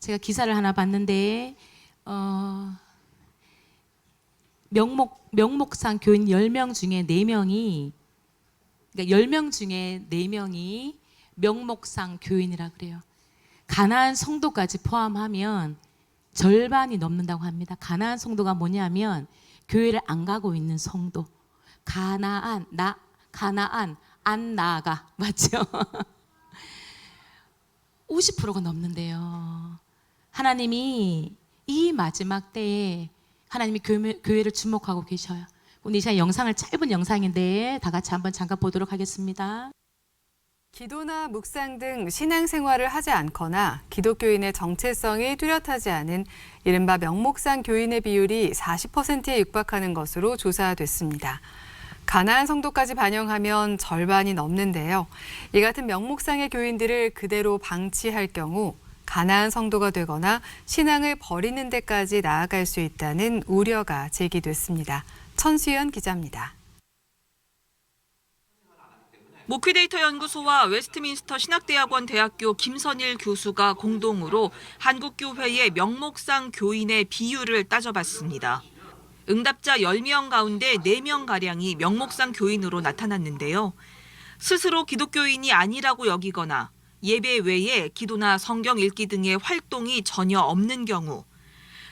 제가 기사를 하나 봤는데 명목상 교인 10명 중에 4명이, 그러니까 10명 중에 4명이 명목상 교인이라 그래요. 가나안 성도까지 포함하면 절반이 넘는다고 합니다. 가나안 성도가 뭐냐면 교회를 안 가고 있는 성도. 가나안, 안 나아가. 맞죠? 50%가 넘는데요. 하나님이 이 마지막 때에 하나님이 교회를 주목하고 계셔요. 오늘 이 시간 영상을, 짧은 영상인데 다 같이 한번 잠깐 보도록 하겠습니다. 기도나 묵상 등 신앙생활을 하지 않거나 기독교인의 정체성이 뚜렷하지 않은 이른바 명목상 교인의 비율이 40%에 육박하는 것으로 조사됐습니다. 가나안 성도까지 반영하면 절반이 넘는데요. 이 같은 명목상의 교인들을 그대로 방치할 경우 가나안 성도가 되거나 신앙을 버리는 데까지 나아갈 수 있다는 우려가 제기됐습니다. 천수연 기자입니다. 목회데이터 연구소와 웨스트민스터 신학대학원 대학교 김선일 교수가 공동으로 한국교회의 명목상 교인의 비율을 따져봤습니다. 응답자 10명 가운데 4명가량이 명목상 교인으로 나타났는데요. 스스로 기독교인이 아니라고 여기거나 예배 외에 기도나 성경 읽기 등의 활동이 전혀 없는 경우,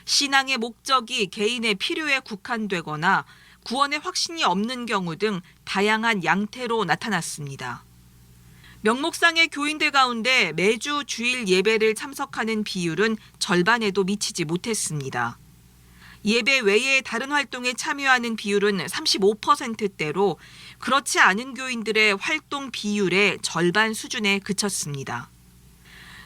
신앙의 목적이 개인의 필요에 국한되거나 구원의 확신이 없는 경우 등 다양한 양태로 나타났습니다. 명목상의 교인들 가운데 매주 주일 예배를 참석하는 비율은 절반에도 미치지 못했습니다. 예배 외에 다른 활동에 참여하는 비율은 35%대로 그렇지 않은 교인들의 활동 비율의 절반 수준에 그쳤습니다.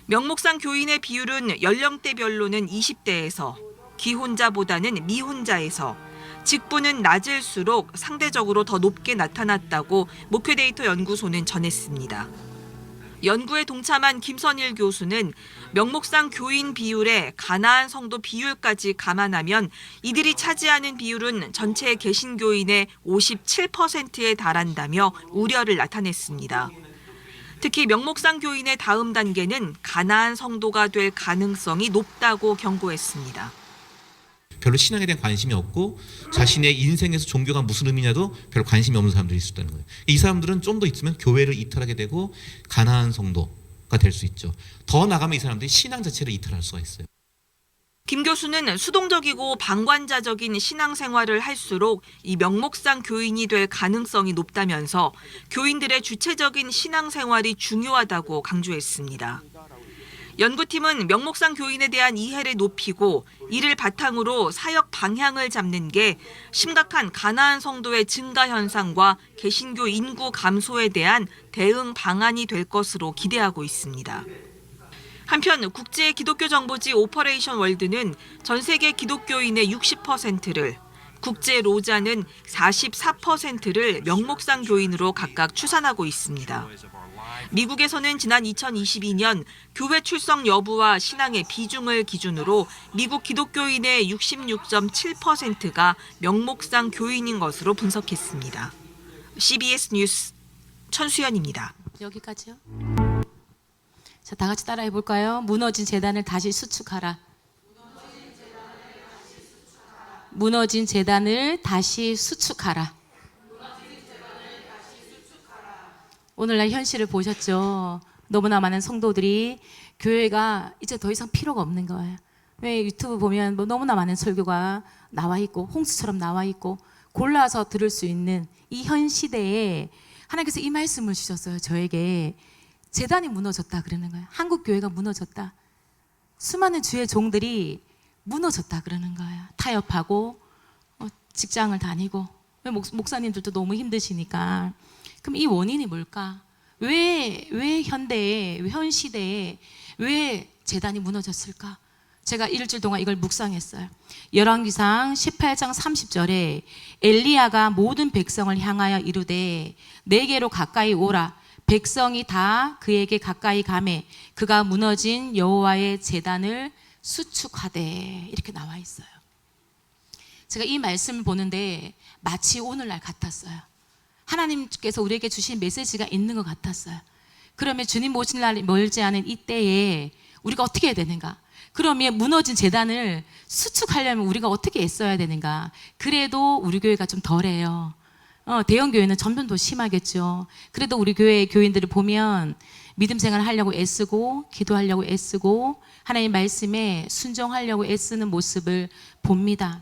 명목상 교인의 비율은 연령대별로는 20대에서, 기혼자보다는 미혼자에서, 직분은 낮을수록 상대적으로 더 높게 나타났다고 목회데이터 연구소는 전했습니다. 연구에 동참한 김선일 교수는 명목상 교인 비율에 가나안 성도 비율까지 감안하면 이들이 차지하는 비율은 전체 개신교인의 57%에 달한다며 우려를 나타냈습니다. 특히 명목상 교인의 다음 단계는 가나안 성도가 될 가능성이 높다고 경고했습니다. 별로 신앙에 대한 관심이 없고 자신의 인생에서 종교가 무슨 의미냐도 별로 관심이 없는 사람들이 있었다는 거예요. 이 사람들은 좀 더 있으면 교회를 이탈하게 되고 가나안 성도가 될 수 있죠. 더 나가면 이 사람들이 신앙 자체를 이탈할 수가 있어요. 김 교수는 수동적이고 방관자적인 신앙생활을 할수록 이 명목상 교인이 될 가능성이 높다면서 교인들의 주체적인 신앙생활이 중요하다고 강조했습니다. 연구팀은 명목상 교인에 대한 이해를 높이고 이를 바탕으로 사역 방향을 잡는 게 심각한 가나안 성도의 증가 현상과 개신교 인구 감소에 대한 대응 방안이 될 것으로 기대하고 있습니다. 한편 국제 기독교 정보지 오퍼레이션 월드는 전 세계 기독교인의 60%를, 국제 로자는 44%를 명목상 교인으로 각각 추산하고 있습니다. 미국에서는 지난 2022년 교회 출석 여부와 신앙의 비중을 기준으로 미국 기독교인의 66.7%가 명목상 교인인 것으로 분석했습니다. CBS 뉴스 천수연입니다. 여기까지요. 자, 다 같이 따라해 볼까요? 무너진 제단을 다시 수축하라. 무너진 제단을 다시 수축하라. 오늘날 현실을 보셨죠? 너무나 많은 성도들이 교회가 이제 더 이상 필요가 없는 거예요. 왜 유튜브 보면 뭐 너무나 많은 설교가 나와 있고 홍수처럼 나와 있고 골라서 들을 수 있는 이 현 시대에 하나님께서 이 말씀을 주셨어요. 저에게 제단이 무너졌다 그러는 거예요. 한국 교회가 무너졌다. 수많은 주의 종들이 무너졌다 그러는 거예요. 타협하고 직장을 다니고 목사님들도 너무 힘드시니까. 그럼 이 원인이 뭘까? 왜 현대에, 현 시대에 왜 제단이 무너졌을까? 제가 일주일 동안 이걸 묵상했어요. 열왕기상 18장 30절에 엘리야가 모든 백성을 향하여 이르되 내게로 가까이 오라. 백성이 다 그에게 가까이 가매 그가 무너진 여호와의 제단을 수축하되, 이렇게 나와 있어요. 제가 이 말씀을 보는데 마치 오늘날 같았어요. 하나님께서 우리에게 주신 메시지가 있는 것 같았어요. 그러면 주님 오실 날이 멀지 않은 이때에 우리가 어떻게 해야 되는가? 그러면 무너진 재단을 수축하려면 우리가 어떻게 애써야 되는가? 그래도 우리 교회가 좀 덜해요. 대형 교회는 점점 더 심하겠죠. 그래도 우리 교회 교인들을 보면 믿음 생활을 하려고 애쓰고 기도하려고 애쓰고 하나님 말씀에 순종하려고 애쓰는 모습을 봅니다.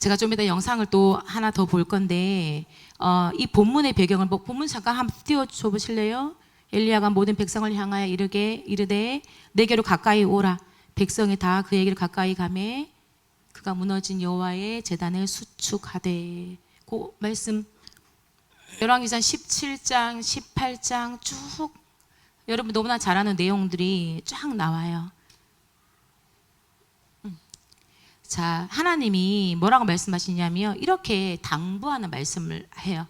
제가 좀 이따 영상을 또 하나 더 볼 건데 이 본문의 배경을 본문 잠깐 한번 띄워줘 보실래요? 엘리야가 모든 백성을 향하여 이르되 내게로 가까이 오라. 백성이 다 그에게로 가까이 가매 그가 무너진 여호와의 제단을 수축하되. 그 말씀 열왕기상 17장 18장 쭉 여러분 너무나 잘 아는 내용들이 쫙 나와요. 자, 하나님이 뭐라고 말씀하시냐면 이렇게 당부하는 말씀을 해요.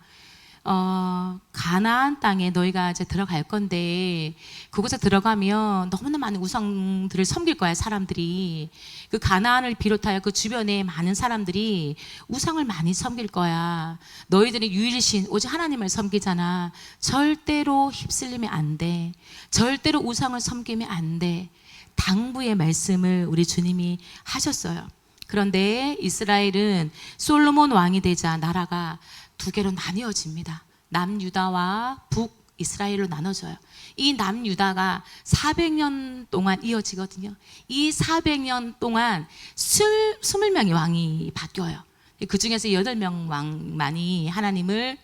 가나안 땅에 너희가 이제 들어갈 건데 그곳에 들어가면 너무나 많은 우상들을 섬길 거야. 사람들이 그 가나안을 비롯하여 그 주변에 많은 사람들이 우상을 많이 섬길 거야. 너희들이 유일신 오직 하나님을 섬기잖아. 절대로 휩쓸리면 안 돼. 절대로 우상을 섬기면 안 돼. 당부의 말씀을 우리 주님이 하셨어요. 그런데 이스라엘은 솔로몬 왕이 되자 나라가 두 개로 나뉘어집니다. 남유다와 북이스라엘로 나눠져요. 이 남유다가 400년 동안 이어지거든요. 이 400년 동안 20명의 왕이 바뀌어요. 그 중에서 8명 왕만이 하나님을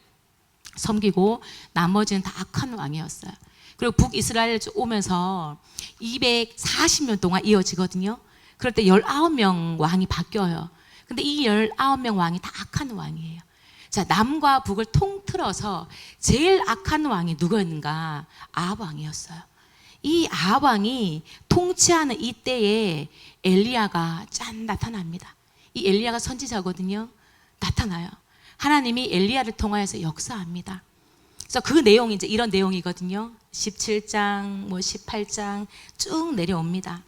섬기고 나머지는 다 악한 왕이었어요. 그리고 북이스라엘 오면서 240년 동안 이어지거든요. 그럴 때 19명 왕이 바뀌어요. 근데 이 19명 왕이 다 악한 왕이에요. 자, 남과 북을 통틀어서 제일 악한 왕이 누구였는가? 아합 왕이었어요. 이 아합 왕이 통치하는 이때에 엘리야가 짠 나타납니다. 이 엘리야가 선지자거든요. 나타나요. 하나님이 엘리야를 통하여서 역사합니다. 그래서 그 내용이 이제 이런 내용이거든요. 17장, 18장 쭉 내려옵니다.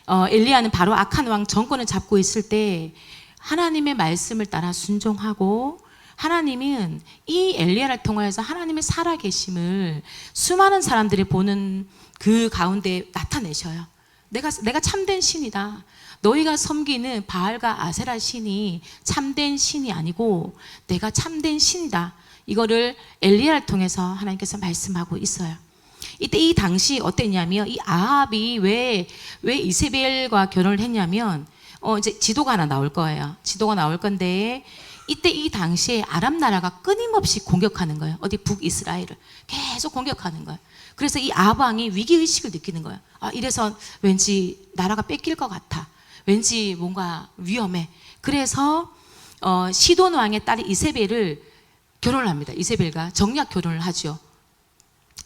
엘리야는 바로 악한 왕 정권을 잡고 있을 때 하나님의 말씀을 따라 순종하고 하나님은 이 엘리야를 통하여서 하나님의 살아계심을 수많은 사람들이 보는 그 가운데 나타내셔요. 내가 참된 신이다. 너희가 섬기는 바알과 아세라 신이 참된 신이 아니고 내가 참된 신이다. 이거를 엘리야를 통해서 하나님께서 말씀하고 있어요. 이때 이 당시 어땠냐면 이 아합이 왜 이세벨과 결혼을 했냐면 이제 지도가 하나 나올 거예요. 지도가 나올 건데 이때 이 당시에 아람 나라가 끊임없이 공격하는 거예요. 어디 북이스라엘을 계속 공격하는 거예요. 그래서 이 아합 왕이 위기 의식을 느끼는 거예요. 이래서 왠지 나라가 뺏길 것 같아. 왠지 뭔가 위험해. 그래서 시돈 왕의 딸이 이세벨을 결혼을 합니다. 이세벨과 정략 결혼을 하죠.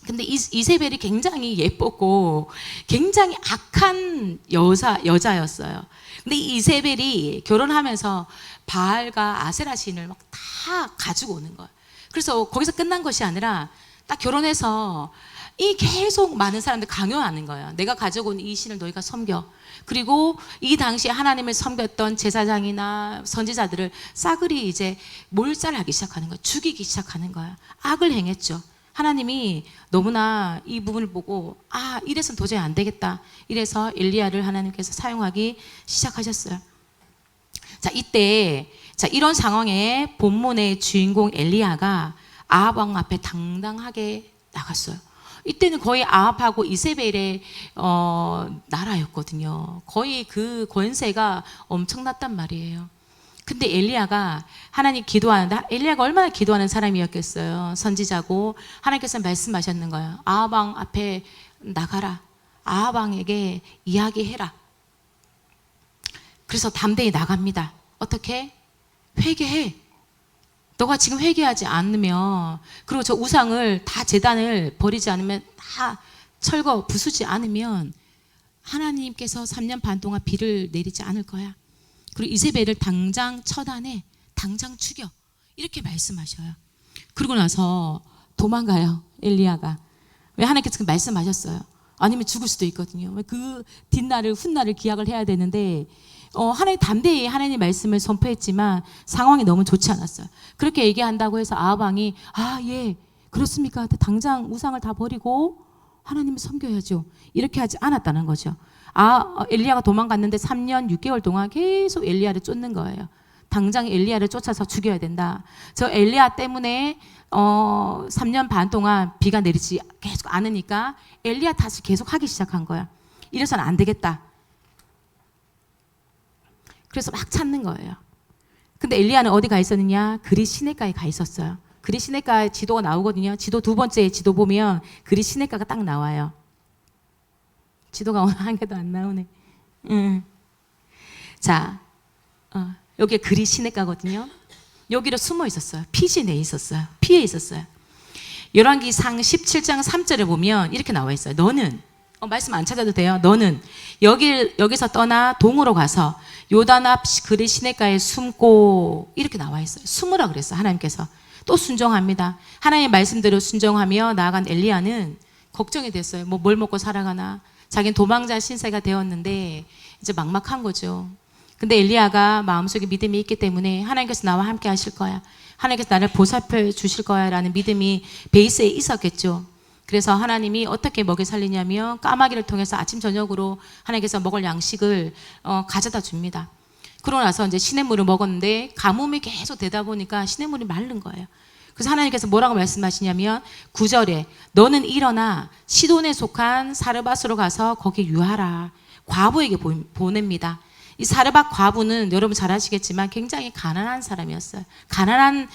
근데 이세벨이 굉장히 예뻤고 굉장히 악한 여자였어요. 근데 이 이세벨이 결혼하면서 바알과 아세라 신을 막 다 가지고 오는 거예요. 그래서 거기서 끝난 것이 아니라 딱 결혼해서 이 계속 많은 사람들 강요하는 거예요. 내가 가지고 온 이 신을 너희가 섬겨. 그리고 이 당시에 하나님을 섬겼던 제사장이나 선지자들을 싸그리 이제 몰살하기 시작하는 거예요. 죽이기 시작하는 거예요. 악을 행했죠. 하나님이 너무나 이 부분을 보고 이래서는 도저히 안 되겠다. 이래서 엘리야를 하나님께서 사용하기 시작하셨어요. 자, 이때 이런 상황에 본문의 주인공 엘리야가 아합 왕 앞에 당당하게 나갔어요. 이때는 거의 아합하고 이세벨의 나라였거든요. 거의 그 권세가 엄청났단 말이에요. 근데 엘리야가 하나님 기도하는데 엘리야가 얼마나 기도하는 사람이었겠어요. 선지자고 하나님께서 말씀하셨는 거예요. 아합 왕 앞에 나가라. 아합 왕에게 이야기해라. 그래서 담대히 나갑니다. 어떻게? 회개해. 너가 지금 회개하지 않으면 그리고 저 우상을 다 제단을 버리지 않으면 다 철거 부수지 않으면 하나님께서 3년 반 동안 비를 내리지 않을 거야. 그리고 이세벨을 당장 처단해. 당장 죽여. 이렇게 말씀하셔요. 그러고 나서 도망가요. 엘리야가. 왜 하나님께서 말씀하셨어요. 아니면 죽을 수도 있거든요. 그 뒷날을 훗날을 기약을 해야 되는데 하나님 담대히 하나님의 말씀을 선포했지만 상황이 너무 좋지 않았어요. 그렇게 얘기한다고 해서 아합 왕이 예 그렇습니까? 당장 우상을 다 버리고 하나님을 섬겨야죠. 이렇게 하지 않았다는 거죠. 엘리야가 도망갔는데 3년 6개월 동안 계속 엘리야를 쫓는 거예요. 당장 엘리야를 쫓아서 죽여야 된다. 저 엘리야 때문에 3년 반 동안 비가 내리지 계속 않으니까 엘리야 탓을 계속 하기 시작한 거야. 이래서는 안 되겠다. 그래서 막 찾는 거예요. 근데 엘리야는 어디 가 있었느냐? 그리 시내가에 가 있었어요. 그리 시내가에 지도가 나오거든요. 지도 두 번째 지도 보면 그리 시내가가 딱 나와요. 지도가 오늘 한 개도 안 나오네. 자, 여기 그리 시내가거든요. 여기로 숨어 있었어요. 피지 내에 있었어요. 피해 있었어요. 열왕기상 17장 3절에 보면 이렇게 나와 있어요. 너는 말씀 안 찾아도 돼요. 너는 여기서 떠나 동으로 가서 요단 앞 그리 시내가에 숨고 이렇게 나와 있어요. 숨으라 그랬어요. 하나님께서. 또 순종합니다. 하나님의 말씀대로 순종하며 나아간 엘리야는 걱정이 됐어요. 뭘 먹고 살아가나. 자기는 도망자 신세가 되었는데 이제 막막한 거죠. 근데 엘리야가 마음속에 믿음이 있기 때문에 하나님께서 나와 함께 하실 거야. 하나님께서 나를 보살펴 주실 거야 라는 믿음이 베이스에 있었겠죠. 그래서 하나님이 어떻게 먹여 살리냐면 까마귀를 통해서 아침 저녁으로 하나님께서 먹을 양식을 가져다 줍니다. 그러고 나서 이제 시냇물을 먹었는데 가뭄이 계속 되다 보니까 시냇물이 마른 거예요. 그래서 하나님께서 뭐라고 말씀하시냐면 9절에 너는 일어나 시돈에 속한 사르밧으로 가서 거기 유하라. 과부에게 보냅니다. 이 사르밧 과부는 여러분 잘 아시겠지만 굉장히 가난한 사람이었어요. 가난한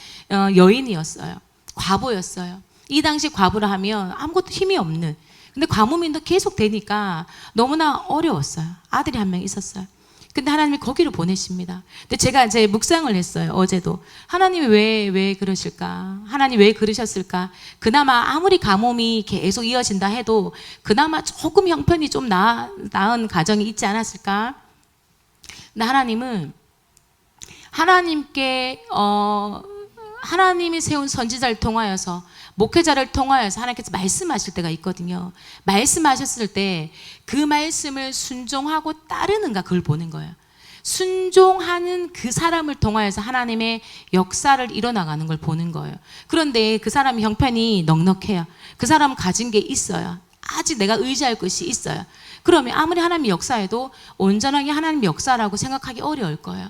여인이었어요. 과부였어요. 이 당시 과부라 하면 아무것도 힘이 없는. 근데 가뭄이 계속 되니까 너무나 어려웠어요. 아들이 한 명 있었어요. 근데 하나님이 거기로 보내십니다. 근데 제가 이제 묵상을 했어요. 어제도. 하나님이 왜 그러실까? 하나님 왜 그러셨을까? 그나마 아무리 가뭄이 계속 이어진다 해도 그나마 조금 형편이 좀 나은 가정이 있지 않았을까? 근데 하나님은 하나님이 세운 선지자를 통하여서 목회자를 통하여서 하나님께서 말씀하실 때가 있거든요. 말씀하셨을 때 그 말씀을 순종하고 따르는가 그걸 보는 거예요. 순종하는 그 사람을 통하여서 하나님의 역사를 일어나가는 걸 보는 거예요. 그런데 그 사람이 형편이 넉넉해요. 그 사람은 가진 게 있어요. 아직 내가 의지할 것이 있어요. 그러면 아무리 하나님이 역사해도 온전하게 하나님의 역사라고 생각하기 어려울 거예요.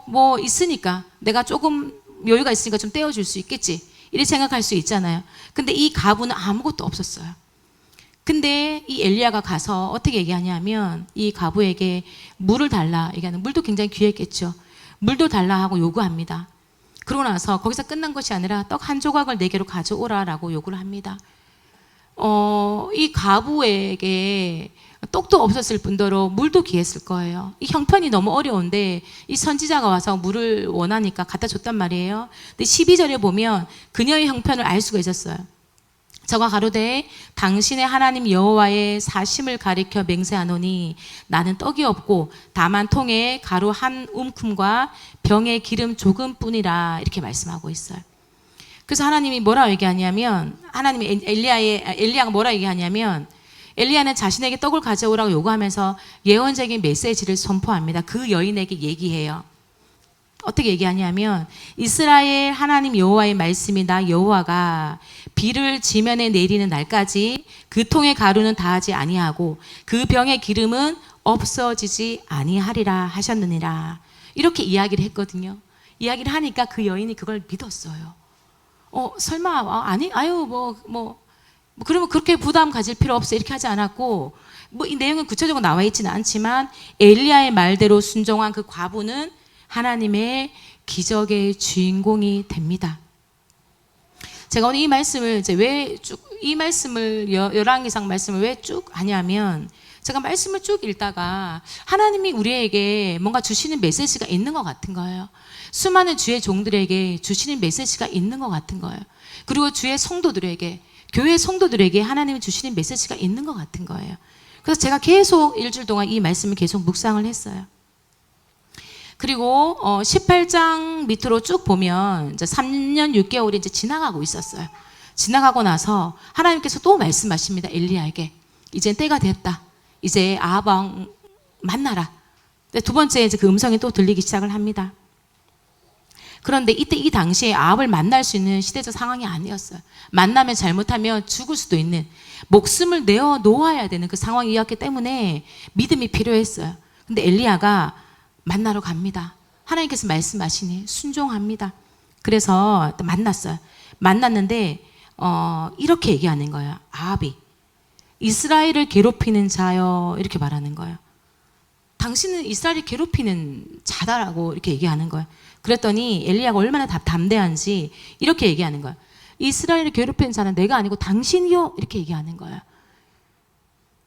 뭐 있으니까 내가 조금 여유가 있으니까 좀 떼어줄 수 있겠지. 이렇게 생각할 수 있잖아요. 근데 이 가부는 아무것도 없었어요. 근데 이 엘리야가 가서 어떻게 얘기하냐면 이 가부에게 물을 달라 얘기하는, 물도 굉장히 귀했겠죠. 물도 달라 하고 요구합니다. 그러고 나서 거기서 끝난 것이 아니라 떡 한 조각을 4개로 가져오라라고 요구를 합니다. 이 가부에게 떡도 없었을 뿐더러 물도 귀했을 거예요. 이 형편이 너무 어려운데 이 선지자가 와서 물을 원하니까 갖다 줬단 말이에요. 근데 12절에 보면 그녀의 형편을 알 수가 있었어요. 저가 가로되 당신의 하나님 여호와의 사심을 가리켜 맹세하노니 나는 떡이 없고 다만 통에 가루 한 움큼과 병에 기름 조금뿐이라 이렇게 말씀하고 있어요. 그래서 하나님이 뭐라고 얘기하냐면 엘리야가 뭐라고 얘기하냐면 엘리야는 자신에게 떡을 가져오라고 요구하면서 예언적인 메시지를 선포합니다. 그 여인에게 얘기해요. 어떻게 얘기하냐면 이스라엘 하나님 여호와의 말씀이 나 여호와가 비를 지면에 내리는 날까지 그 통의 가루는 다하지 아니하고 그 병의 기름은 없어지지 아니하리라 하셨느니라. 이렇게 이야기를 했거든요. 이야기를 하니까 그 여인이 그걸 믿었어요. 설마 그러면 그렇게 부담 가질 필요 없어 이렇게 하지 않았고, 이 내용은 구체적으로 나와 있지는 않지만 엘리야의 말대로 순종한 그 과부는 하나님의 기적의 주인공이 됩니다. 제가 오늘 이 말씀을 열왕기상 말씀을 왜 쭉 하냐면, 제가 말씀을 쭉 읽다가 하나님이 우리에게 뭔가 주시는 메시지가 있는 것 같은 거예요. 수많은 주의 종들에게 주시는 메시지가 있는 것 같은 거예요. 그리고 주의 성도들에게, 교회 성도들에게 하나님이 주시는 메시지가 있는 것 같은 거예요. 그래서 제가 계속 일주일 동안 이 말씀을 계속 묵상을 했어요. 그리고 18장 밑으로 쭉 보면 이제 3년 6개월이 이제 지나가고 있었어요. 지나가고 나서 하나님께서 또 말씀하십니다. 엘리야에게 이제 때가 됐다. 이제 아합 왕 만나라. 두 번째 이제 그 음성이 또 들리기 시작을 합니다. 그런데 이때 이 당시에 아합을 만날 수 있는 시대적 상황이 아니었어요. 만나면 잘못하면 죽을 수도 있는, 목숨을 내어 놓아야 되는 그 상황이었기 때문에 믿음이 필요했어요. 근데 엘리야가 만나러 갑니다. 하나님께서 말씀하시니 순종합니다. 그래서 만났어요. 만났는데 이렇게 얘기하는 거예요. 아합이 이스라엘을 괴롭히는 자여, 이렇게 말하는 거예요. 당신은 이스라엘을 괴롭히는 자다라고 이렇게 얘기하는 거예요. 그랬더니 엘리야가 얼마나 담대한지 이렇게 얘기하는 거예요. 이스라엘을 괴롭히는 자는 내가 아니고 당신이요, 이렇게 얘기하는 거예요.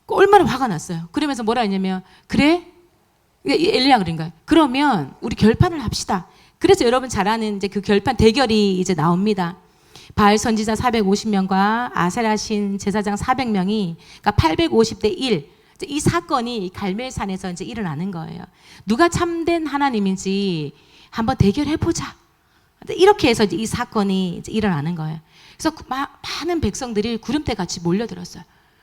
얼마나 화가 났어요. 그러면서 뭐라 했냐면, 그래? 엘리야가 그런 거예요. 그러면 우리 결판을 합시다. 그래서 여러분 잘 아는 이제 그 결판 대결이 이제 나옵니다. 바알 선지자 450명과 아세라 신 제사장 400명이, 그러니까 850대 1. 이 사건이 갈멜산에서 이제 일어나는 거예요. 누가 참된 하나님인지 한번 대결해 보자. 이렇게 해서 이제 이 사건이 이제 일어나는 거예요. 그래서 많은 백성들이 구름대 같이 몰려들었어요.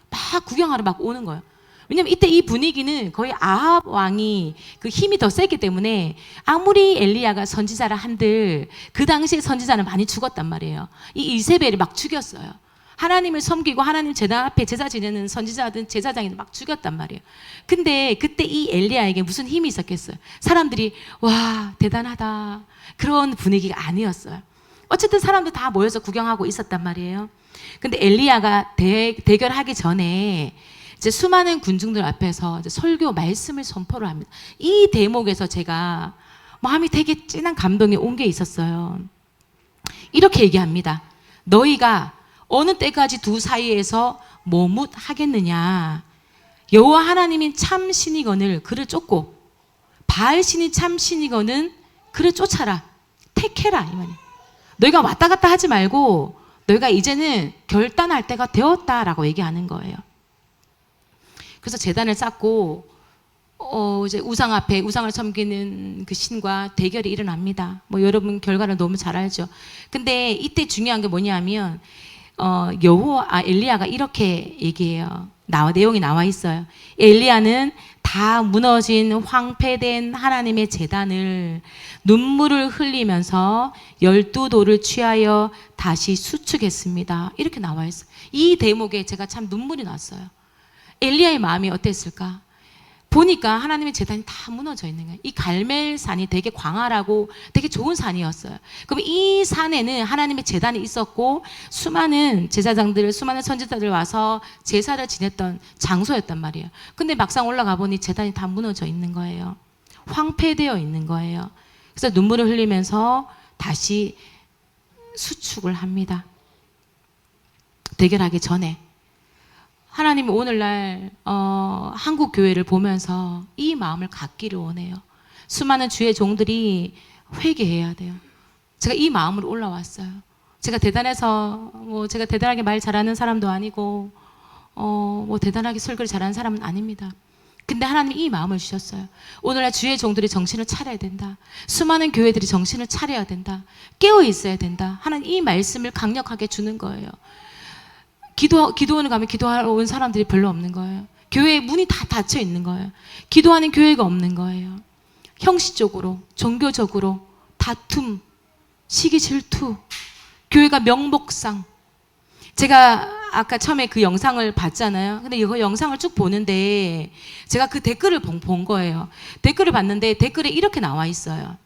막 구경하러 막 오는 거예요. 왜냐면 이때 이 분위기는 거의 아합 왕이 그 힘이 더 세기 때문에 아무리 엘리야가 선지자를 한들 그 당시에 선지자는 많이 죽었단 말이에요. 이 이세벨이 막 죽였어요. 하나님을 섬기고 하나님 제단 앞에 제사 지내는 선지자든 제사장이든 막 죽였단 말이에요. 근데 그때 이 엘리야에게 무슨 힘이 있었겠어요? 사람들이 와 대단하다 그런 분위기가 아니었어요. 어쨌든 사람들 다 모여서 구경하고 있었단 말이에요. 근데 엘리야가 대결하기 전에 이제 수많은 군중들 앞에서 이제 설교 말씀을 선포를 합니다. 이 대목에서 제가 마음이 되게 진한 감동이 온 게 있었어요. 이렇게 얘기합니다. 너희가 어느 때까지 두 사이에서 머뭇하겠느냐. 여호와 하나님인 참 신이거늘 그를 쫓고 바알 신이 참 신이거는 그를 쫓아라. 택해라 이 말이에요. 너희가 왔다 갔다 하지 말고 너희가 이제는 결단할 때가 되었다라고 얘기하는 거예요. 그래서 제단을 쌓고 이제 우상 앞에 우상을 섬기는 그 신과 대결이 일어납니다. 뭐 여러분 결과를 너무 잘 알죠. 근데 이때 중요한 게 뭐냐면 엘리야가 이렇게 얘기해요. 내용이 나와 있어요. 엘리야는 다 무너진 황폐된 하나님의 제단을 눈물을 흘리면서 12돌을 취하여 다시 수축했습니다. 이렇게 나와 있어요. 이 대목에 제가 참 눈물이 났어요. 엘리야의 마음이 어땠을까? 보니까 하나님의 제단이 다 무너져 있는 거예요. 이 갈멜산이 되게 광활하고 되게 좋은 산이었어요. 그럼 이 산에는 하나님의 제단이 있었고 수많은 제사장들, 수많은 선지자들 와서 제사를 지냈던 장소였단 말이에요. 근데 막상 올라가 보니 제단이 다 무너져 있는 거예요. 황폐되어 있는 거예요. 그래서 눈물을 흘리면서 다시 수축을 합니다. 대결하기 전에. 하나님은 오늘날 한국 교회를 보면서 이 마음을 갖기를 원해요. 수많은 주의 종들이 회개해야 돼요. 제가 이 마음으로 올라왔어요. 제가 대단해서 제가 대단하게 말 잘하는 사람도 아니고 대단하게 설교를 잘하는 사람은 아닙니다. 근데 하나님이 이 마음을 주셨어요. 오늘날 주의 종들이 정신을 차려야 된다. 수많은 교회들이 정신을 차려야 된다. 깨어 있어야 된다. 하나님 이 말씀을 강력하게 주는 거예요. 기도원을 가면 기도하러 온 사람들이 별로 없는 거예요. 교회의 문이 다 닫혀 있는 거예요. 기도하는 교회가 없는 거예요. 형식적으로, 종교적으로, 다툼, 시기 질투, 교회가 명목상. 제가 아까 처음에 그 영상을 봤잖아요. 근데 이거 영상을 쭉 보는데 제가 그 댓글을 본 거예요. 댓글을 봤는데 댓글에 이렇게 나와 있어요.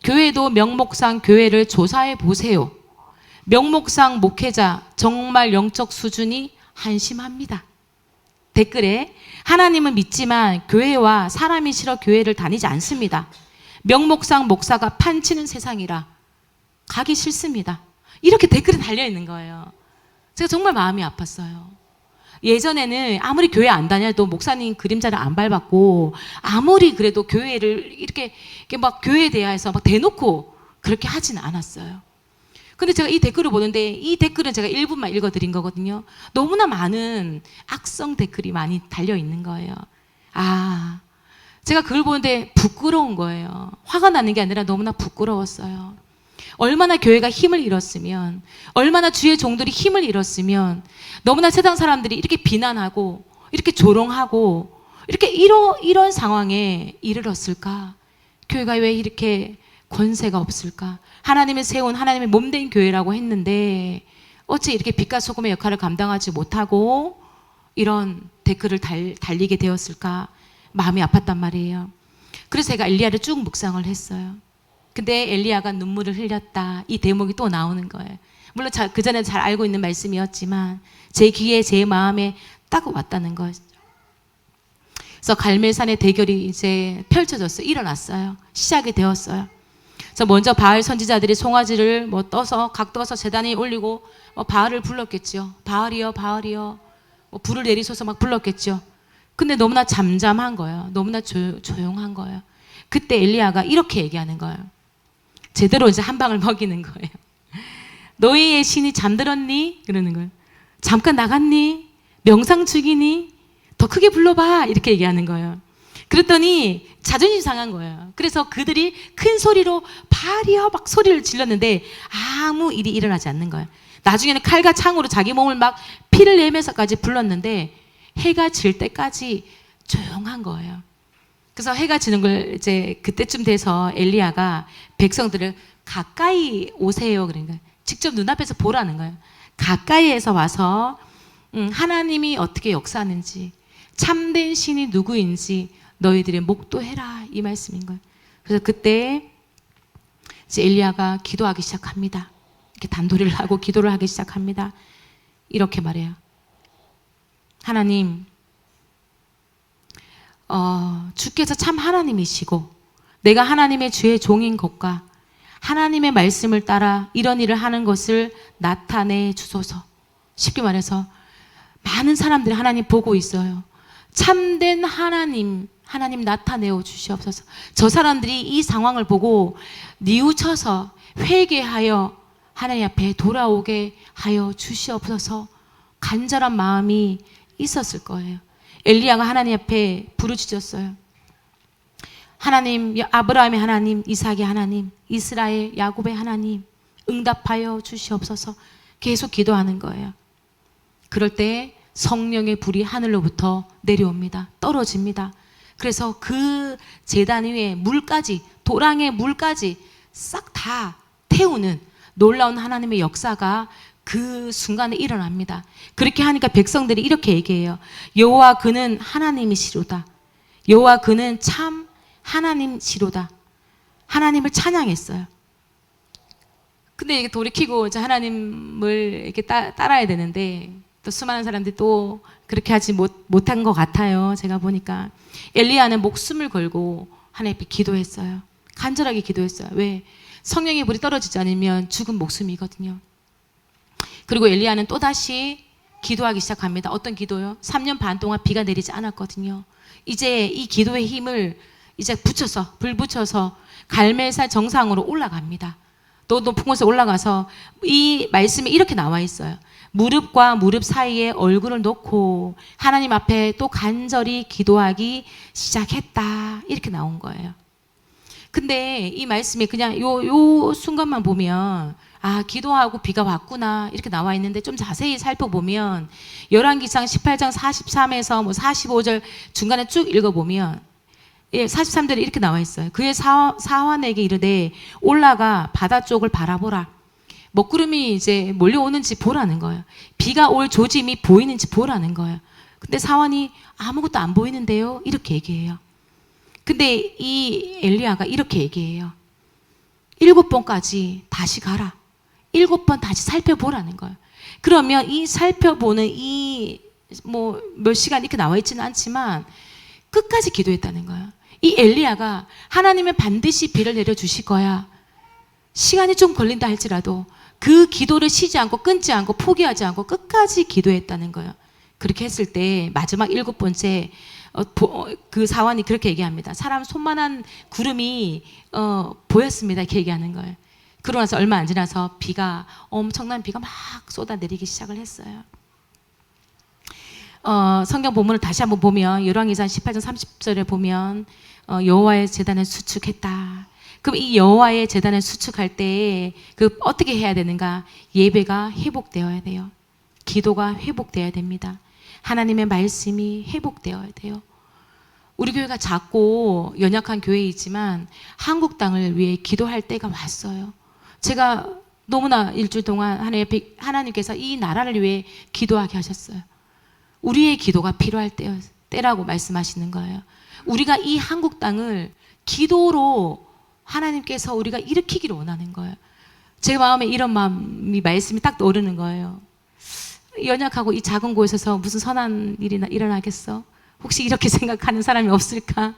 교회도 명목상 교회를 조사해 보세요. 명목상 목회자 정말 영적 수준이 한심합니다. 댓글에 하나님은 믿지만 교회와 사람이 싫어 교회를 다니지 않습니다. 명목상 목사가 판치는 세상이라 가기 싫습니다. 이렇게 댓글이 달려있는 거예요. 제가 정말 마음이 아팠어요. 예전에는 아무리 교회 안 다녀도 목사님 그림자를 안 밟았고 아무리 그래도 교회를 이렇게 막 교회에 대해서 막 대놓고 그렇게 하진 않았어요. 근데 제가 이 댓글을 보는데 이 댓글은 제가 1분만 읽어드린 거거든요. 너무나 많은 악성 댓글이 많이 달려있는 거예요. 제가 그걸 보는데 부끄러운 거예요. 화가 나는 게 아니라 너무나 부끄러웠어요. 얼마나 교회가 힘을 잃었으면, 얼마나 주의 종들이 힘을 잃었으면 너무나 세상 사람들이 이렇게 비난하고 이렇게 조롱하고 이렇게 이런 상황에 이르렀을까? 교회가 왜 이렇게 권세가 없을까? 하나님이 세운 하나님의 몸된 교회라고 했는데 어째 이렇게 빛과 소금의 역할을 감당하지 못하고 이런 댓글을 달리게 되었을까? 마음이 아팠단 말이에요. 그래서 제가 엘리야를 쭉 묵상을 했어요. 근데 엘리야가 눈물을 흘렸다. 이 대목이 또 나오는 거예요. 물론 그 전에 잘 알고 있는 말씀이었지만 제 귀에 제 마음에 딱 왔다는 거죠. 그래서 갈멜산의 대결이 이제 펼쳐졌어요. 일어났어요. 시작이 되었어요. 그래서 먼저 바알 선지자들이 송아지를 떠서 각도서 제단에 올리고 바알을 불렀겠죠. 바알이여, 바알이여. 불을 내리소서 막 불렀겠죠. 근데 너무나 잠잠한 거예요. 너무나 조용한 거예요. 그때 엘리야가 이렇게 얘기하는 거예요. 제대로 이제 한 방을 먹이는 거예요. 너희의 신이 잠들었니? 그러는 거예요. 잠깐 나갔니? 명상 중이니? 더 크게 불러봐. 이렇게 얘기하는 거예요. 그랬더니 자존심 상한 거예요. 그래서 그들이 큰 소리로 바알이여 막 소리를 질렀는데 아무 일이 일어나지 않는 거예요. 나중에는 칼과 창으로 자기 몸을 막 피를 내면서까지 불렀는데 해가 질 때까지 조용한 거예요. 그래서 해가 지는 걸 이제 그때쯤 돼서 엘리야가 백성들을 가까이 오세요. 그러니까 직접 눈앞에서 보라는 거예요. 가까이에서 와서 하나님이 어떻게 역사하는지 참된 신이 누구인지 너희들이 목도해라 이 말씀인 거예요. 그래서 그때 이제 엘리야가 기도하기 시작합니다. 이렇게 단도리를 하고 기도를 하기 시작합니다. 이렇게 말해요. 하나님, 주께서 참 하나님이시고 내가 하나님의 주의 종인 것과 하나님의 말씀을 따라 이런 일을 하는 것을 나타내 주소서. 쉽게 말해서 많은 사람들이 하나님 보고 있어요. 참된 하나님 나타내어 주시옵소서. 저 사람들이 이 상황을 보고 뉘우쳐서 회개하여 하나님 앞에 돌아오게 하여 주시옵소서. 간절한 마음이 있었을 거예요. 엘리야가 하나님 앞에 부르짖었어요. 하나님, 아브라함의 하나님, 이삭의 하나님, 이스라엘, 야곱의 하나님, 응답하여 주시옵소서. 계속 기도하는 거예요. 그럴 때 성령의 불이 하늘로부터 내려옵니다. 떨어집니다. 그래서 그 제단 위에 물까지, 도랑의 물까지 싹 다 태우는 놀라운 하나님의 역사가 그 순간에 일어납니다. 그렇게 하니까 백성들이 이렇게 얘기해요. 여호와 그는 하나님이시로다. 여호와 그는 참 하나님시로다. 하나님을 찬양했어요. 근데 이게 돌이키고 이제 하나님을 이렇게 따라야 되는데 또 수많은 사람들이 또 그렇게 하지 못한 것 같아요. 제가 보니까 엘리야는 목숨을 걸고 하나님 앞에 기도했어요. 간절하게 기도했어요. 왜? 성령의 불이 떨어지지 않으면 죽은 목숨이거든요. 그리고 엘리야는 또다시 기도하기 시작합니다. 어떤 기도요? 3년 반 동안 비가 내리지 않았거든요. 이제 이 기도의 힘을 이제 불 붙여서 갈멜산 정상으로 올라갑니다. 또 높은 곳에 올라가서 이 말씀에 이렇게 나와 있어요. 무릎과 무릎 사이에 얼굴을 놓고 하나님 앞에 또 간절히 기도하기 시작했다. 이렇게 나온 거예요. 근데 이 말씀이 그냥 요 순간만 보면 기도하고 비가 왔구나 이렇게 나와 있는데 좀 자세히 살펴보면 열왕기상 18장 43에서 45절 중간에 쭉 읽어보면 43절에 이렇게 나와 있어요. 그의 사환에게 이르되 올라가 바다 쪽을 바라보라. 먹구름이 이제 몰려오는지 보라는 거예요. 비가 올 조짐이 보이는지 보라는 거예요. 근데 사환이 아무것도 안 보이는데요. 이렇게 얘기해요. 근데 이 엘리야가 이렇게 얘기해요. 7번까지 다시 가라. 7번 다시 살펴보라는 거예요. 그러면 이 살펴보는 몇 시간 이렇게 나와 있지는 않지만 끝까지 기도했다는 거예요. 이 엘리야가 하나님은 반드시 비를 내려주실 거야. 시간이 좀 걸린다 할지라도 그 기도를 쉬지 않고 끊지 않고 포기하지 않고 끝까지 기도했다는 거예요. 그렇게 했을 때 마지막 7번째 그 사환이 그렇게 얘기합니다. 사람 손만한 구름이 보였습니다. 이렇게 얘기하는 거예요. 그러고 나서 얼마 안 지나서 엄청난 비가 막 쏟아내리기 시작을 했어요. 성경 본문을 다시 한번 보면 열왕기상 18장 30절에 보면 여호와의 제단을 수축했다. 그럼 이 여호와의 제단을 수축할 때 어떻게 해야 되는가? 예배가 회복되어야 돼요. 기도가 회복되어야 됩니다. 하나님의 말씀이 회복되어야 돼요. 우리 교회가 작고 연약한 교회이지만 한국 땅을 위해 기도할 때가 왔어요. 제가 너무나 일주일 동안 하나님께서 이 나라를 위해 기도하게 하셨어요. 우리의 기도가 필요할 때라고 말씀하시는 거예요. 우리가 이 한국 땅을 기도로 하나님께서 우리가 일으키기를 원하는 거예요. 제 마음에 이런 마음이 말씀이 딱 떠오르는 거예요. 연약하고 이 작은 곳에서 무슨 선한 일이 일어나겠어? 혹시 이렇게 생각하는 사람이 없을까?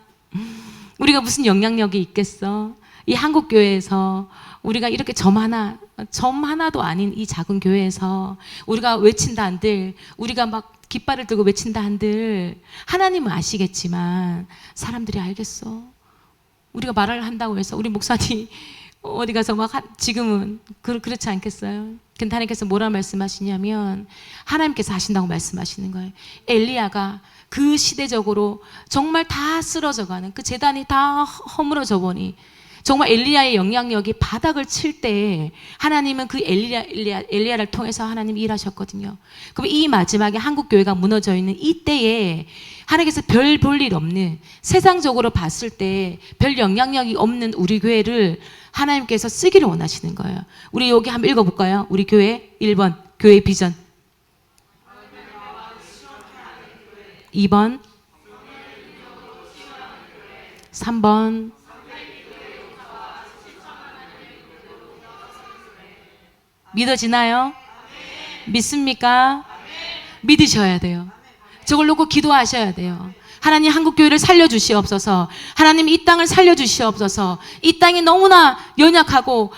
우리가 무슨 영향력이 있겠어? 이 한국 교회에서 우리가 이렇게 점 하나도 아닌 이 작은 교회에서 우리가 외친다 한들, 우리가 막 깃발을 들고 외친다 한들 하나님은 아시겠지만 사람들이 알겠어? 우리가 말을 한다고 해서 우리 목사님 어디 가서 막 지금은 그렇지 않겠어요? 근데 하나님께서 뭐라 말씀하시냐면 하나님께서 하신다고 말씀하시는 거예요. 엘리야가 그 시대적으로 정말 다 쓰러져가는 그 제단이 다 허물어져 보니 정말 엘리야의 영향력이 바닥을 칠 때 하나님은 그 엘리야를 통해서 하나님이 일하셨거든요. 그럼 이 마지막에 한국 교회가 무너져 있는 이때에 하나님께서 별 볼 일 없는 세상적으로 봤을 때 별 영향력이 없는 우리 교회를 하나님께서 쓰기를 원하시는 거예요. 우리 여기 한번 읽어볼까요? 우리 교회 1번 교회 비전, 2번 3번 믿어지나요? 믿습니까? 믿으셔야 돼요. 저걸 놓고 기도하셔야 돼요. 하나님 한국교회를 살려주시옵소서. 하나님 이 땅을 살려주시옵소서. 이 땅이 너무나 연약하고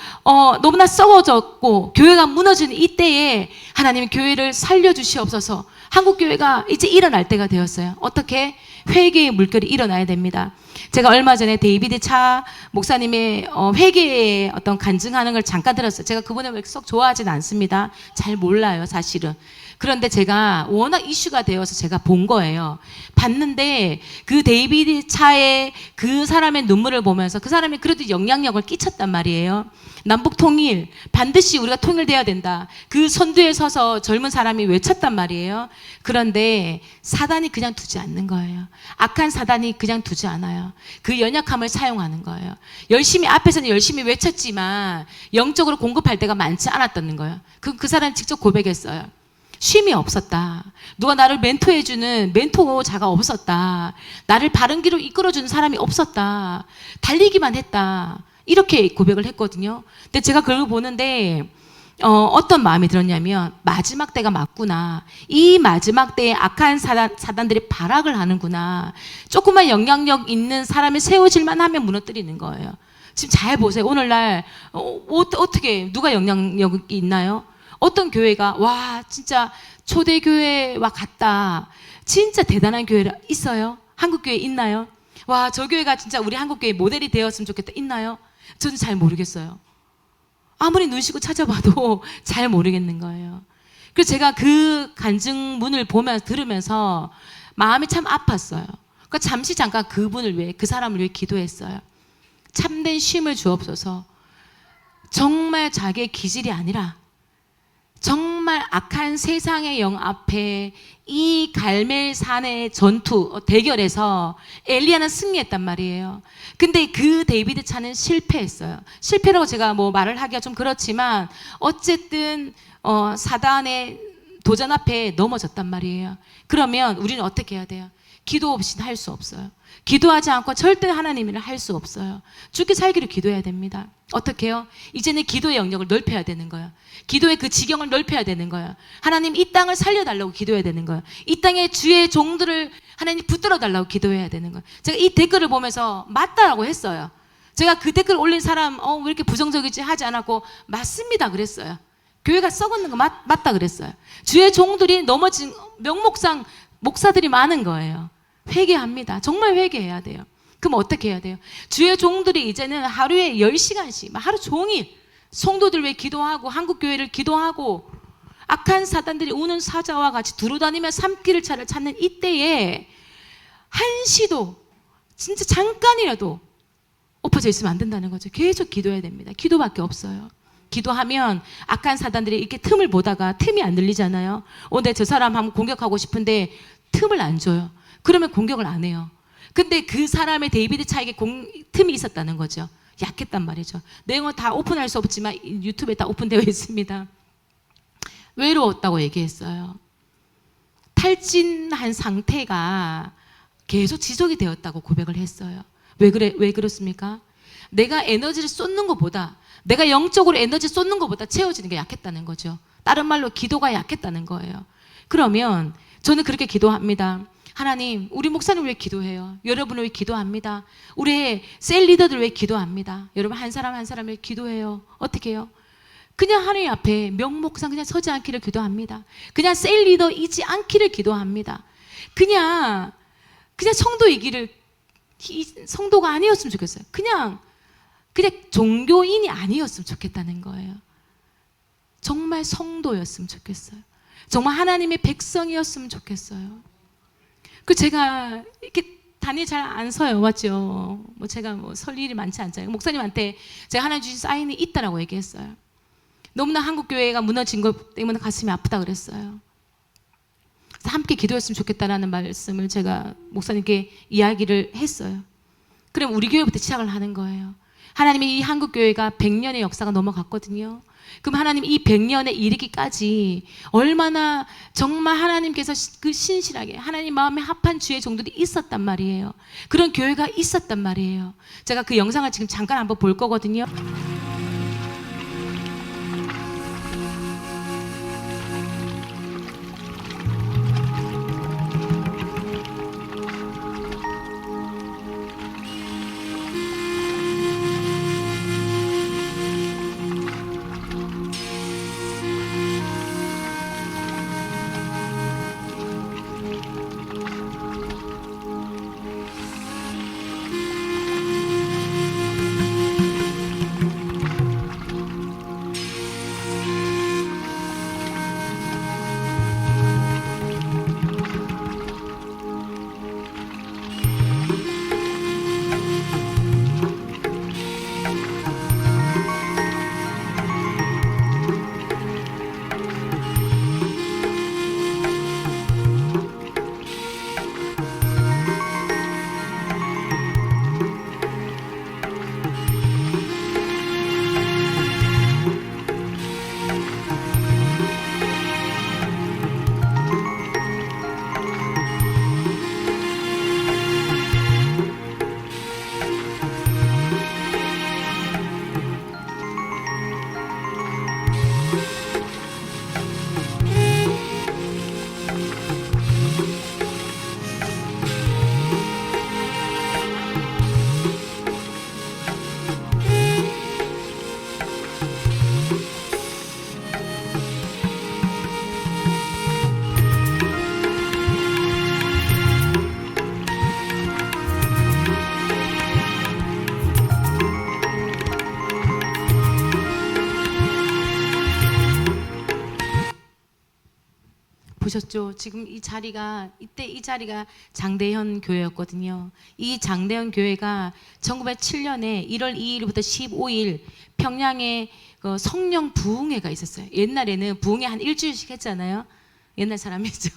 너무나 썩어졌고 교회가 무너지는 이때에 하나님 교회를 살려주시옵소서. 한국교회가 이제 일어날 때가 되었어요. 어떻게? 회개의 물결이 일어나야 됩니다. 제가 얼마 전에 데이비드 차 목사님의 회개의 어떤 간증하는 걸 잠깐 들었어요. 제가 그분을 썩 좋아하진 않습니다. 잘 몰라요, 사실은. 그런데 제가 워낙 이슈가 되어서 제가 본 거예요. 봤는데 그 데이비드 차의 그 사람의 눈물을 보면서 그 사람이 그래도 영향력을 끼쳤단 말이에요. 남북 통일, 반드시 우리가 통일돼야 된다. 그 선두에 서서 젊은 사람이 외쳤단 말이에요. 그런데 사단이 그냥 두지 않는 거예요. 악한 사단이 그냥 두지 않아요. 그 연약함을 사용하는 거예요. 앞에서는 열심히 외쳤지만 영적으로 공급할 때가 많지 않았다는 거예요. 그 사람이 직접 고백했어요. 쉼이 없었다. 누가 나를 멘토해주는 멘토자가 없었다. 나를 바른 길로 이끌어주는 사람이 없었다. 달리기만 했다. 이렇게 고백을 했거든요. 근데 제가 그걸 보는데 어떤 마음이 들었냐면 마지막 때가 맞구나. 이 마지막 때에 악한 사단들이 발악을 하는구나. 조금만 영향력 있는 사람이 세워질만 하면 무너뜨리는 거예요. 지금 잘 보세요. 오늘날 어떻게 누가 영향력이 있나요? 어떤 교회가 와 진짜 초대교회와 같다. 진짜 대단한 교회가 있어요? 한국교회 있나요? 와 저 교회가 진짜 우리 한국교회 모델이 되었으면 좋겠다. 있나요? 저는 잘 모르겠어요. 아무리 눈 씻고 찾아봐도 잘 모르겠는 거예요. 그래서 제가 그 간증문을 들으면서 마음이 참 아팠어요. 그러니까 잠깐 그분을 위해, 그 사람을 위해 기도했어요. 참된 쉼을 주옵소서. 정말 자기의 기질이 아니라 정말 악한 세상의 영 앞에 이 갈멜산의 대결에서 엘리야는 승리했단 말이에요. 근데 그 데이비드 차는 실패했어요. 실패라고 제가 뭐 말을 하기가 좀 그렇지만 어쨌든 사단의 도전 앞에 넘어졌단 말이에요. 그러면 우리는 어떻게 해야 돼요? 기도 없이는 할 수 없어요. 기도하지 않고 절대 하나님 일을 할 수 없어요. 죽기 살기로 기도해야 됩니다. 어떻게 해요? 이제는 기도의 영역을 넓혀야 되는 거예요. 기도의 그 지경을 넓혀야 되는 거예요. 하나님 이 땅을 살려달라고 기도해야 되는 거예요. 이 땅에 주의 종들을 하나님 붙들어 달라고 기도해야 되는 거예요. 제가 이 댓글을 보면서 맞다라고 했어요. 제가 그 댓글 올린 사람 왜 이렇게 부정적이지 하지 않았고 맞습니다 그랬어요. 교회가 썩었는 거 맞다 그랬어요. 주의 종들이 넘어진 명목상 목사들이 많은 거예요. 회개합니다. 정말 회개해야 돼요. 그럼 어떻게 해야 돼요? 주의 종들이 이제는 하루에 10시간씩 하루 종일 성도들 위해 기도하고 한국교회를 기도하고 악한 사단들이 우는 사자와 같이 두루다니며 삶길 차를 찾는 이때에 한시도 진짜 잠깐이라도 엎어져 있으면 안 된다는 거죠. 계속 기도해야 됩니다. 기도밖에 없어요. 기도하면 악한 사단들이 이렇게 틈을 보다가 틈이 안 들리잖아요. 근데 저 사람 한번 공격하고 싶은데 틈을 안 줘요. 그러면 공격을 안 해요. 근데 그 사람의 데이비드 차에게 틈이 있었다는 거죠. 약했단 말이죠. 내용은 다 오픈할 수 없지만 유튜브에 다 오픈되어 있습니다. 외로웠다고 얘기했어요. 탈진한 상태가 계속 지속이 되었다고 고백을 했어요. 왜 그렇습니까? 내가 에너지를 쏟는 것보다, 내가 영적으로 에너지 쏟는 것보다 채워지는 게 약했다는 거죠. 다른 말로 기도가 약했다는 거예요. 그러면 저는 그렇게 기도합니다. 하나님, 우리 목사님 왜 기도해요? 여러분을 왜 기도합니다. 우리 셀 리더들 왜 기도합니다. 여러분 한 사람 한 사람을 기도해요. 어떻게 해요? 그냥 하나님 앞에 명목상 그냥 서지 않기를 기도합니다. 그냥 셀 리더이지 않기를 기도합니다. 그냥 성도이기를, 성도가 아니었으면 좋겠어요. 그냥 종교인이 아니었으면 좋겠다는 거예요. 정말 성도였으면 좋겠어요. 정말 하나님의 백성이었으면 좋겠어요. 제가 이렇게 단위 잘 안 서요, 맞죠? 제가 설 일이 많지 않잖아요. 목사님한테 제가 하나님 주신 사인이 있다라고 얘기했어요. 너무나 한국 교회가 무너진 것 때문에 가슴이 아프다 그랬어요. 그래서 함께 기도했으면 좋겠다라는 말씀을 제가 목사님께 이야기를 했어요. 그럼 우리 교회부터 시작을 하는 거예요. 하나님이 이 한국 교회가 100년의 역사가 넘어갔거든요. 그럼 하나님 이 100년에 이르기까지 얼마나 정말 하나님께서 그 신실하게 하나님 마음에 합한 주의 종들이 있었단 말이에요. 그런 교회가 있었단 말이에요. 제가 그 영상을 지금 잠깐 한번 볼 거거든요. 보셨죠? 지금 이때 이 자리가 장대현 교회였거든요. 이 장대현 교회가 1907년에 1월 2일부터 15일 평양에 성령 부흥회가 있었어요. 옛날에는 부흥회 한 일주일씩 했잖아요. 옛날 사람이죠.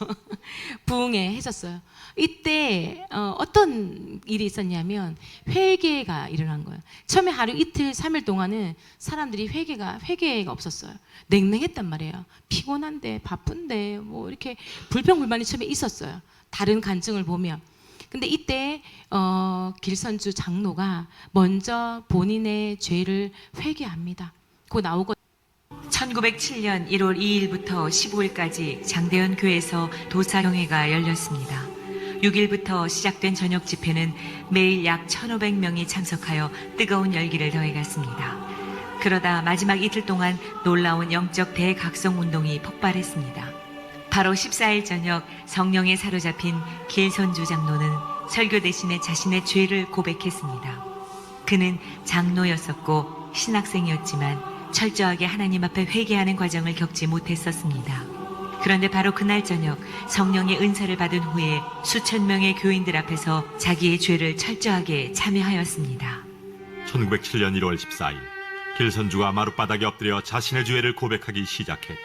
부흥회 했었어요. 이때 어떤 일이 있었냐면 회개가 일어난 거예요. 처음에 하루 이틀 3일 동안은 사람들이 회개가 없었어요. 냉랭했단 말이에요. 피곤한데 바쁜데 이렇게 불평불만이 처음에 있었어요. 다른 간증을 보면. 근데 이때 길선주 장로가 먼저 본인의 죄를 회개합니다. 그거 나오고 1907년 1월 2일부터 15일까지 장대현 교회에서 도사경회가 열렸습니다. 6일부터 시작된 저녁 집회는 매일 약 1,500명이 참석하여 뜨거운 열기를 더해갔습니다. 그러다 마지막 이틀 동안 놀라운 영적 대각성 운동이 폭발했습니다. 바로 14일 저녁 성령에 사로잡힌 길선주 장로는 설교 대신에 자신의 죄를 고백했습니다. 그는 장로였었고 신학생이었지만 철저하게 하나님 앞에 회개하는 과정을 겪지 못했었습니다. 그런데 바로 그날 저녁 성령의 은사를 받은 후에 수천 명의 교인들 앞에서 자기의 죄를 철저하게 참여하였습니다. 1907년 1월 14일 길선주가 마룻바닥에 엎드려 자신의 죄를 고백하기 시작했다.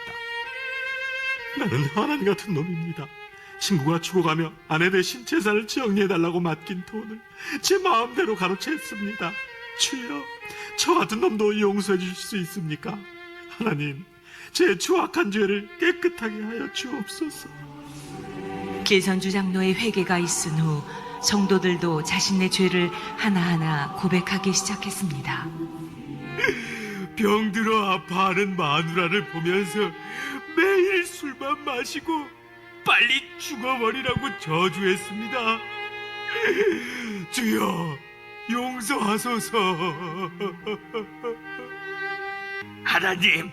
나는 하나님 같은 놈입니다. 친구가 죽어가며 아내 대신 재산을 정리해달라고 맡긴 돈을 제 마음대로 가로챘습니다. 주여, 저 같은 놈도 용서해 주실 수 있습니까? 하나님, 제 추악한 죄를 깨끗하게 하여 주옵소서. 길선주 장로의 회개가 있은 후 성도들도 자신의 죄를 하나하나 고백하기 시작했습니다. 병들어 아파하는 마누라를 보면서 매일 술만 마시고 빨리 죽어버리라고 저주했습니다. 주여, 용서하소서. 하나님,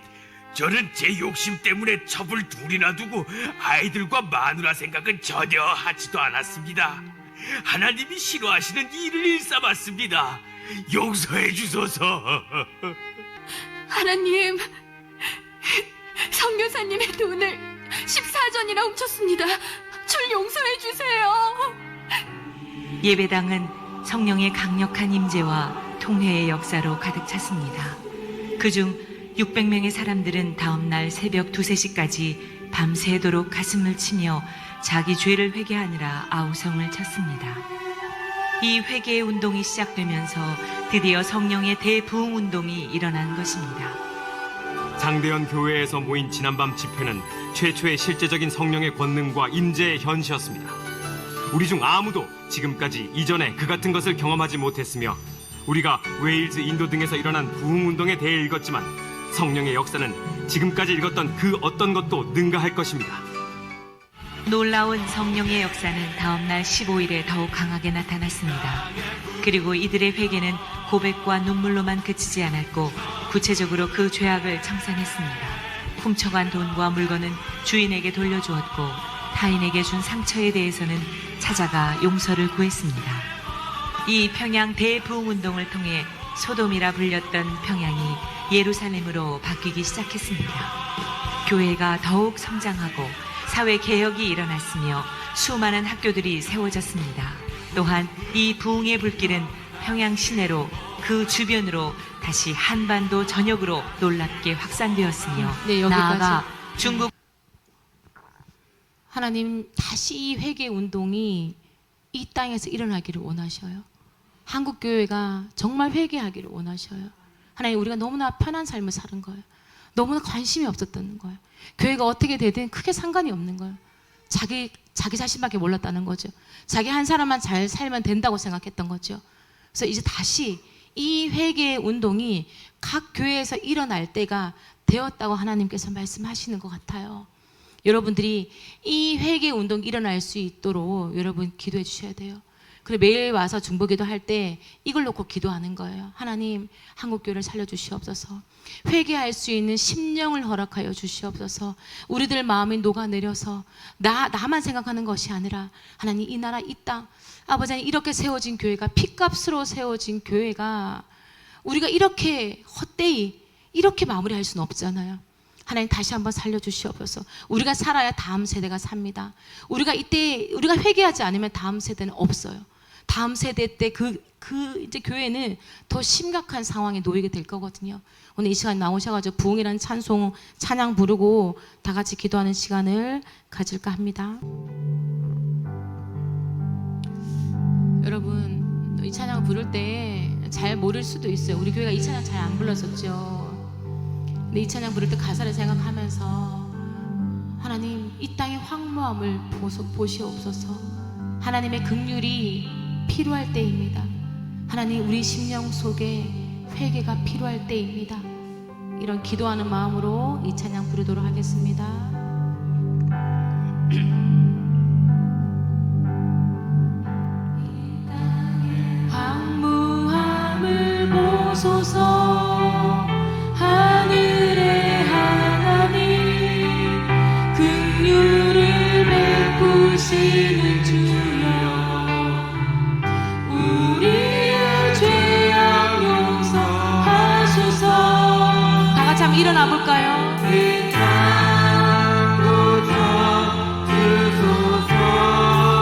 저는 제 욕심 때문에 첩을 둘이나 두고 아이들과 마누라 생각은 전혀 하지도 않았습니다. 하나님이 싫어하시는 일을 일삼았습니다. 용서해 주소서. 하나님, 성교사님의 돈을 14전이나 훔쳤습니다. 절 용서해 주세요. 예배당은 성령의 강력한 임재와 통회의 역사로 가득 찼습니다. 그중 600명의 사람들은 다음날 새벽 2, 3시까지 밤새도록 가슴을 치며 자기 죄를 회개하느라 아우성을 쳤습니다. 이 회개의 운동이 시작되면서 드디어 성령의 대부흥 운동이 일어난 것입니다. 장대현 교회에서 모인 지난밤 집회는 최초의 실제적인 성령의 권능과 임재의 현시였습니다. 우리 중 아무도 지금까지 이전에 그 같은 것을 경험하지 못했으며 우리가 웨일즈, 인도 등에서 일어난 부흥 운동에 대해 읽었지만 성령의 역사는 지금까지 읽었던 그 어떤 것도 능가할 것입니다. 놀라운 성령의 역사는 다음날 15일에 더욱 강하게 나타났습니다. 그리고 이들의 회개는 고백과 눈물로만 그치지 않았고 구체적으로 그 죄악을 청산했습니다. 훔쳐간 돈과 물건은 주인에게 돌려주었고 타인에게 준 상처에 대해서는 찾아가 용서를 구했습니다. 이 평양 대부흥운동을 통해 소돔이라 불렸던 평양이 예루살렘으로 바뀌기 시작했습니다. 교회가 더욱 성장하고 사회 개혁이 일어났으며 수많은 학교들이 세워졌습니다. 또한 이 부흥의 불길은 평양 시내로 그 주변으로 다시 한반도 전역으로 놀랍게 확산되었으며 네, 여기까지. 나아가 중국 하나님 다시 이 회개 운동이 이 땅에서 일어나기를 원하셔요. 한국 교회가 정말 회개하기를 원하셔요. 하나님, 우리가 너무나 편한 삶을 사는 거예요. 너무나 관심이 없었던 거예요. 교회가 어떻게 되든 크게 상관이 없는 거예요. 자기 자신밖에 몰랐다는 거죠. 자기 한 사람만 잘 살면 된다고 생각했던 거죠. 그래서 이제 다시 이 회개의 운동이 각 교회에서 일어날 때가 되었다고 하나님께서 말씀하시는 것 같아요. 여러분들이 이 회개 운동이 일어날 수 있도록 여러분 기도해 주셔야 돼요. 그리고 매일 와서 중보기도 할 때 이걸 놓고 기도하는 거예요. 하나님, 한국교회를 살려주시옵소서. 회개할 수 있는 심령을 허락하여 주시옵소서. 우리들 마음이 녹아내려서 나만 생각하는 것이 아니라 하나님, 이 나라, 이 땅, 아버지 하나님, 이렇게 세워진 교회가, 핏값으로 세워진 교회가 우리가 이렇게 헛되이 이렇게 마무리할 수는 없잖아요. 하나님, 다시 한번 살려주시옵소서. 우리가 살아야 다음 세대가 삽니다. 우리가 회개하지 않으면 다음 세대는 없어요. 다음 세대 때 이제 교회는 더 심각한 상황에 놓이게 될 거거든요. 오늘 이 시간 나오셔가지고 부흥이라는 찬양 부르고 다 같이 기도하는 시간을 가질까 합니다. 여러분, 이 찬양을 부를 때 잘 모를 수도 있어요. 우리 교회가 이 찬양 잘 안 불렀었죠. 근데 이 찬양 부를 때 가사를 생각하면서 하나님, 이 땅의 황무함을 보시옵소서. 하나님의 긍휼이 필요할 때입니다. 하나님, 우리 심령 속에 회개가 필요할 때입니다. 이런 기도하는 마음으로 이 찬양 부르도록 하겠습니다. 황무함을 보소서. 하늘의 하나님, 긍휼을 베푸시는 주여, 우리의 죄악 용서하소서. 다 같이 한번 일어나 볼까요?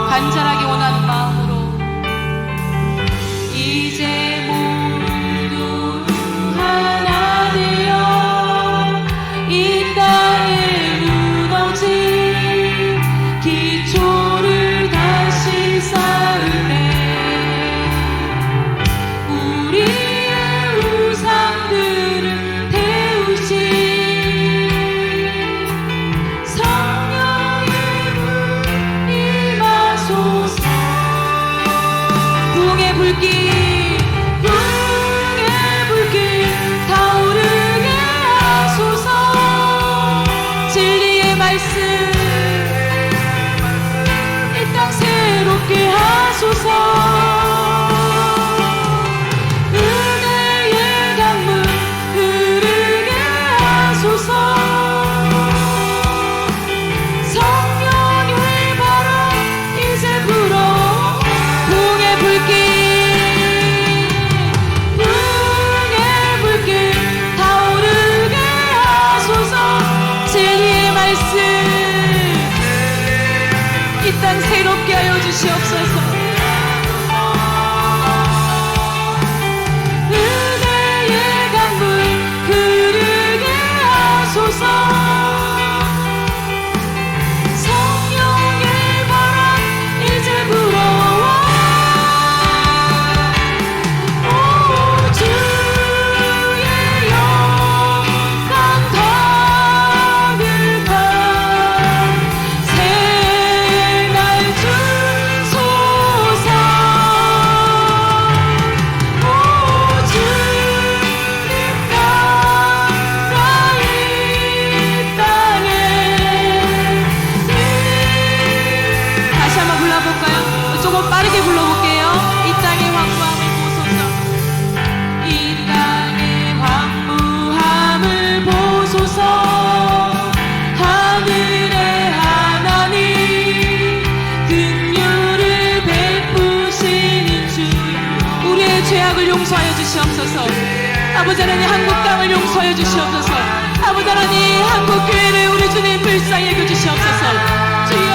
간절하게 원하는 마음으로 이제 모두 하나 되어 이 땅에 무너진 기초 불길 붕의 불길 타오르게 하소서 진리의 말씀 이 땅 새롭게 하소서 은혜의 강물 흐르게 하소서 성령의 바람 이제 불어 붕의 불길 붕의 불길 타오르게 하소서 진리의 말씀 이 땅 새롭게 하여 주시옵소서 은혜의 강물 흐르게 하소서 성령의 바람 이제 불어와 오 주의 영광 가득한 새날 주소서 오 주님 나라 이 땅에 다시 한번 불러볼까요? 조금 빠르게 불러볼게요. 이 땅의 황무함을 보소서 이 땅의 황무함을 보소서 하늘의 하나님 긍휼을 베푸시는 주 우리의 죄악을 용서하여 주시옵소서 아버지 하나님 한국 땅을 용서하여 주시옵소서 아버지 하나님 한국 교회를 우리 주님 불쌍히 여겨 주시옵소서 주여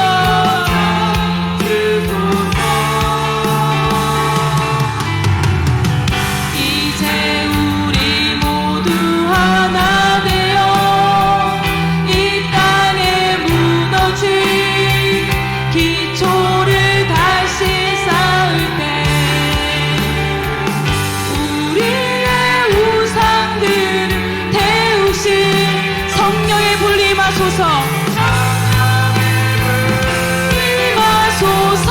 이제 우리 모두 하나 되어 이 땅에 무너진 기초를 다시 쌓을 때 우리의 우상들을 태우신 성령의 불 임하소서 임하소서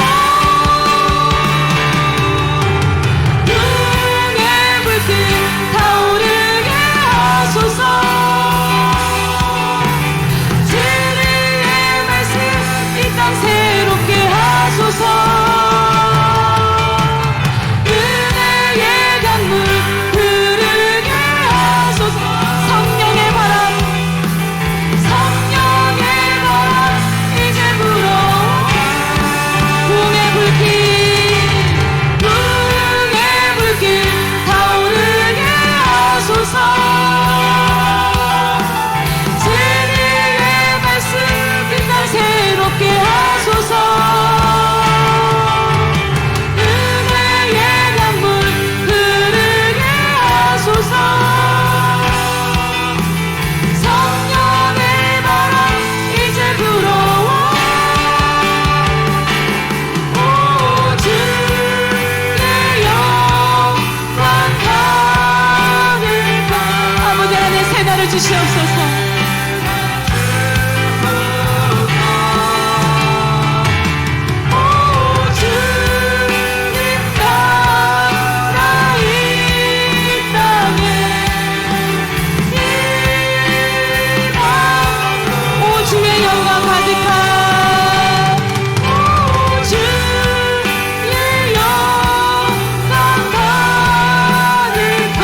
붕의 불길 타오르게 하소서 진리의 말씀 이 땅 새롭게 하소서 은혜의 강물 흐르게 하소서 성령의 바람 이제 불어 붕의 불길 타오르게 하소서 진리의 말씀 이 땅 새롭게 하소서 은혜의 강물 흐르게 하소서 성령의 바람 이제 불어와 오 주의 영광 가득한 아버지 하나님 새날을 주시옵소서 오 주님 나라 이 땅에 오 주의 영광 가득한 오 주의 영광 가득한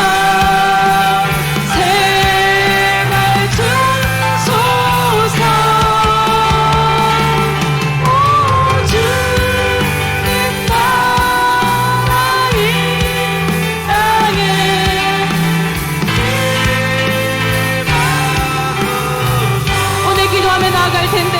새날 주소서 오 주님 나라 이 땅에 오늘 기도하며 나아갈 텐데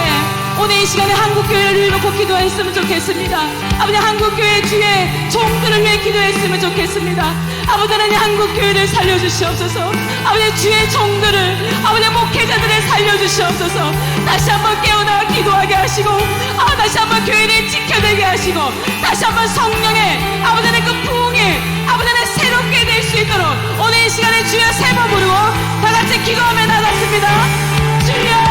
오늘 이 시간에 한국교회를 놓고 기도했으면 좋겠습니다. 아버지 한국교회 주의 종들을 위해 기도했으면 좋겠습니다. 아버지 하나님 한국교회를 살려주시옵소서 아버지 주의 종들을 아버지 목회자들을 살려주시옵소서 다시 한번 깨어나 기도하게 하시고 다시 한번 교회를 지켜내게 하시고 다시 한번 성령의 아버지 하나님 그 부흥이 아버지 하나님 새롭게 될 수 있도록 오늘 이 시간에 주여 세 번 부르고 다 같이 기도하며 나갔습니다. 주여